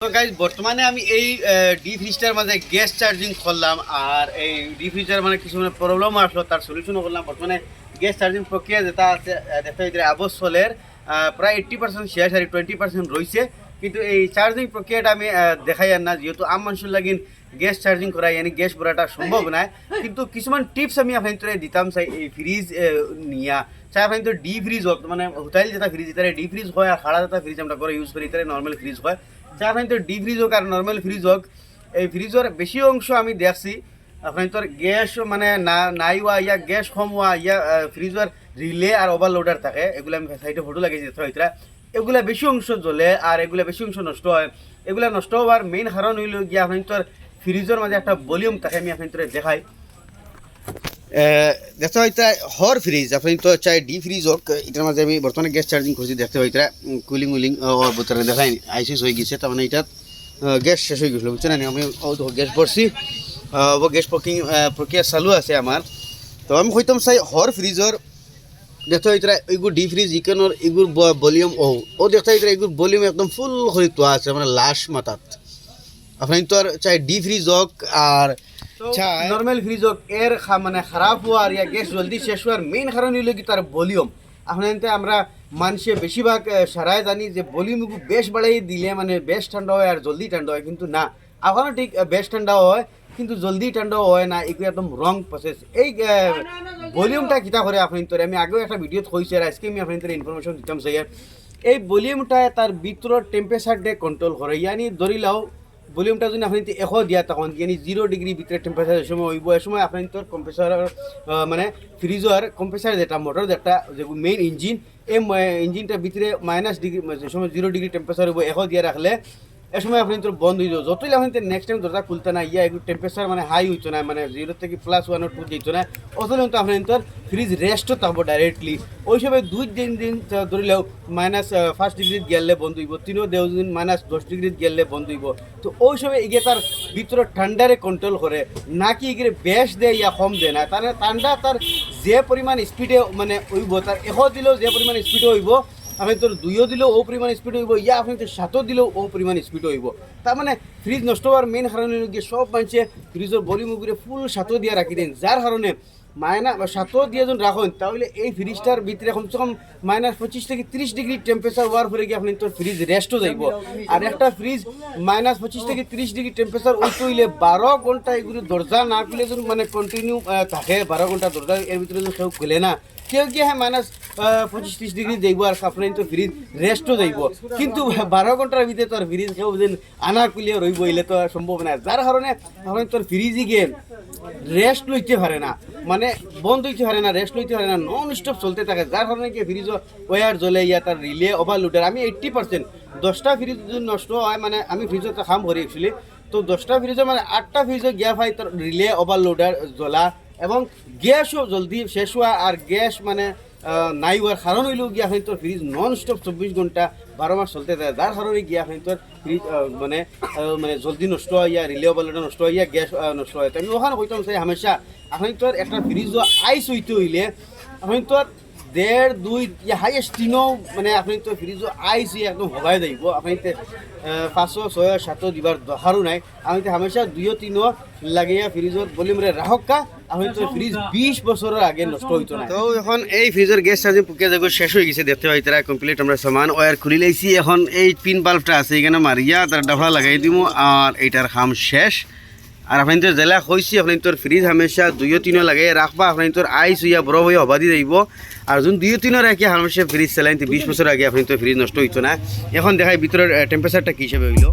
তো গাইজ বর্তমানে আমি এই ডি ফ্রিজটার মাঝে গ্যাস চার্জিং করলাম আর এই ডি ফ্রিজের মানে কিছু প্রবলেম আসলো তার সলিউশনও করলাম। বর্তমানে গ্যাস চার্জিং প্রক্রিয়া যেটা আছে দেখা যায় আবশ্যলের প্রায় 80% শেষ আর 20% রয়েছে, কিন্তু এই চার্জিং প্রক্রিয়াটা আমি দেখাই আর না, যেহেতু আম মানুষের লাগিন গ্যাস চার্জিং করা yani গ্যাস ভরাটা সম্ভব নয়। কিন্তু কিছুমান টিপস আমি আপনাদের দিতাম চাই এই ফ্রিজ নিয়া চাই আপনাদের ডি ফ্রিজ হোক মানে হোটেল যেটা ফ্রিজ তারা ডি ফ্রিজ হয় আর খাড়া যেটা ফ্রিজ আমরা করে ইউজ করি তারা নর্মাল ফ্রিজ হয়। চাই আপনাদের ডি ফ্রিজ হোক আর নর্মাল ফ্রিজ হোক, এই ফ্রিজের বেশি অংশ আমি দেখছি আপনাদের গ্যাস মানে নাই হওয়া ইয়া গ্যাস কম হওয়া ইয়া ফ্রিজের রিলে আর ওভারলোডার থাকে, এগুলো আমি সাইডে ফটো লাগিয়েছি হইতরা এগুলা বেশি অংশ জ্বলে আর এগুলা বেশি অংশ নষ্ট হয়। এগুলা নষ্ট হওয়ার মেইন কারণ হইল গিয়ে আপনাদের ফ্রিজের মাঝে একটা ভলিউম থাকে, আমি আপনাদের দেখাই। দেখতে হইতা হর ফ্রিজ আপনি তো চাই ডি ফ্রিজ হোক এটার মাঝে আমি বর্তমানে গ্যাস চার্জিং করছি, দেখতে হইতা কুলিং উলিং বোতলে দেখাই আইসিস হয়ে গেছে, তার মানে এটা গ্যাস শেষ হয়ে গেছিলো বুঝছেন। আমি গ্যাস ভরছি গ্যাস প্রক্রিয়া চালু আছে আমার। তো আমি কইতাম চাই হর ফ্রিজর দেখতে হইতরা এইগুলো ডি ফ্রিজ ইকনের এগুলো ভলিউম ও দেখতে হইতরা এগুলো ভলিউম একদম ফুল করে তো আছে মানে লাশ মাথাত। আপনি তো আর চাই ডি ফ্রিজ হোক আর নর্মাল ফ্রিজ হোক এর মানে খারাপ হওয়া আর গ্যাস জলদি শেষ হওয়ার মেইন কারণ হইল কি তার ভলিউম। আপনাদের আমরা মানুষে বেশিরভাগ সারাই জানি যে ভলিউম বেশ বাড়াই দিলে মানে বেশ ঠান্ডা হয় আর জলদি ঠান্ডা হয়, কিন্তু না এখনও ঠিক বেশ ঠান্ডা হয় কিন্তু জলদি ঠান্ডাও হয় না, এগুলো একদম রং প্রসেস। এই ভলিউমটা কিতা করে আপনাদের আমি আগেও একটা ভিডিওত কইছি আর আজকে আমি আপনাদের ইনফরমেশন দিতাম চাই। এই ভলিউমটা তার ভিতরের টেম্পারেচারটা কন্ট্রোল করে, ইয়ানি ধরিলাও ভলিউমটা যদি আপনি এখো দিয়া তখন ইয়ানি 0 ডিগ্রি ভিতরে টেম্পারেচার সময় হইব, এ সময় আপনি তোর কম্প্রেসার মানে ফ্রিজের কম্প্রেসার যেটা মোটর যেটা যে মেইন ইঞ্জিন এই ইঞ্জিনটার ভিতরে -ডিগ্রি যে সময় 0 ডিগ্রি টেম্পারেচার হইব এখো দিয়া রাখলে এ সময় আপনি তোর বন্ধ হয়ে যাবে। যতই আপনি নেক্সট টাইম দরজা খুলতে না ইয়া এগুলো টেম্পারেচার মানে হাই হইতো না মানে 0 থেকে +1 or 2 যেত না, অতলে কিন্তু আপনি তোর ফ্রিজ রেস্টও থাকবো ডাইরেক্টলি। ওই সময় 2-3 দিন ধরিলেও -5 ডিগ্রি গেলে বন্ধ হইব, 3 দিন -10 ডিগ্রি গেলে বন্ধ হইব। তো ওই সময় এগিয়ে তার ভিতরে ঠান্ডারে কন্ট্রোল করে নাকি এগিয়ে বেশ দেয় ইয়া কম দেয় না, তার ঠান্ডা তার যে পরিমাণ স্পিডে মানে হইব তার এখো দিলেও যে পরিমাণ স্পিডে হইব, আপনি তোর 2 দিলেও ও পরিমাণ স্পিড হইব ইয়া আপনি তোর 7 দিলেও ও পরিমাণ স্পিড হইব। তার মানে ফ্রিজ নষ্ট হওয়ার মেইন কারণ হল গিয়ে সব মানুষে ফ্রিজের ভলিউম উপরে ফুল 7 দিয়ে রাখি দেন, যার কারণে -7 দিয়ে যখন রাখেন তাহলে এই ফ্রিজটার ভিতরে কমসে কম -25 থেকে 30 ডিগ্রি টেম্পারেচার হওয়ার পরে গিয়ে আপনি তোর ফ্রিজ রেস্টও যাইব। আর একটা ফ্রিজ -25 থেকে 30 ডিগ্রি টেম্পারেচার উঠতে হইলে 12 ঘন্টা এগুলো দরজা না খুলে যখন মানে কন্টিনিউ থাকে 12 ঘন্টা দরজা এর ভিতরে যখন কেউ খুলে না কেউ গিয়ে হ্যাঁ -25-30 ডিগ্রি যাইব আর আপনার তো ফ্রিজ রেস্টও যাইব, কিন্তু 12 ঘন্টার ভিতরে তোর ফ্রিজ কেউ যেন আনা খুলিয়ে রইব এলে তো সম্ভব না, যার কারণে আপনার তোর ফ্রিজই গিয়ে রেস্ট লইতে পারে না মানে বন্ধ হইতে পারে না, রেস্ট লইতে পারে না, নন স্টপ চলতে থাকে, যার কারণে কি ফ্রিজ ওয়ার জ্বলে ইয়া তার রিলে ওভারলোডার। আমি 80% 10টা ফ্রিজ যদি নষ্ট হয় মানে আমি ফ্রিজের তো কাম করি অ্যাকচুয়ালি, তো 10টা ফ্রিজে মানে 8টা ফ্রিজে গিয়া ভাই তার রিলে ওভারলোডার জ্বলা এবং গ্যাসও জলদি শেষ হওয়া আর গ্যাস মানে নাই হওয়ার কারণ হইলেও গিয়া হয় তোর ফ্রিজ নন স্টপ 24 ঘন্টা 12 মাস চলতে থাকে, যার কারণে গিয়া হয় তোর ফ্রিজ মানে জলদি নষ্ট হয় ইয়া রিলে ওভারলোডার নষ্ট হয় ইয়া গ্যাস নষ্ট হয়। আমি ওখানে কইতাম চাই হামেশা আপনি তোর একটা ফ্রিজ আইস হইতে হইলে আপনি তোর 1.5-2 হাইয়েস্ট 3 মানে আপনি তো ফ্রিজ আইস একদম হবাই যাইব, আপনি 500-600-700 দিবার দরকারও নাই, আমি তো হামেশা 2-3 লাগিয়া ফ্রিজের ভলিউমরে রাখকা আমি তো ফ্রিজ 20 বছরের আগে নষ্ট হইতো না। তো এখন এই ফ্রিজের গ্যাস চার্জিং প্রক্রিয়া যাবে শেষ হয়ে গেছে, দেখতে পাই তারা কমপ্লিট আমরা সামান ওয়্যার খুলি লাইছি। এখন এই পিন বাল্বটা আছে এখানে মারিয়া তার ডাফা লাগাই দিব আর এইটার কাম শেষ। আর আপনি তো জেলা কইছি আপনি তোর ফ্রিজ হামেশা 2-3 লাগাই রাখবা, আপনি তোর আইস হইয়া বড় হইয়া হবা দিয়ে যাইব। আর যখন 2-3 রাখি হামেশা ফ্রিজ চালাইতে 20 বছর আগে আপনি তো ফ্রিজ নষ্ট হইতো না। এখন দেখাই ভিতরের টেম্পারেচারটা কী হিসেবে হইলো।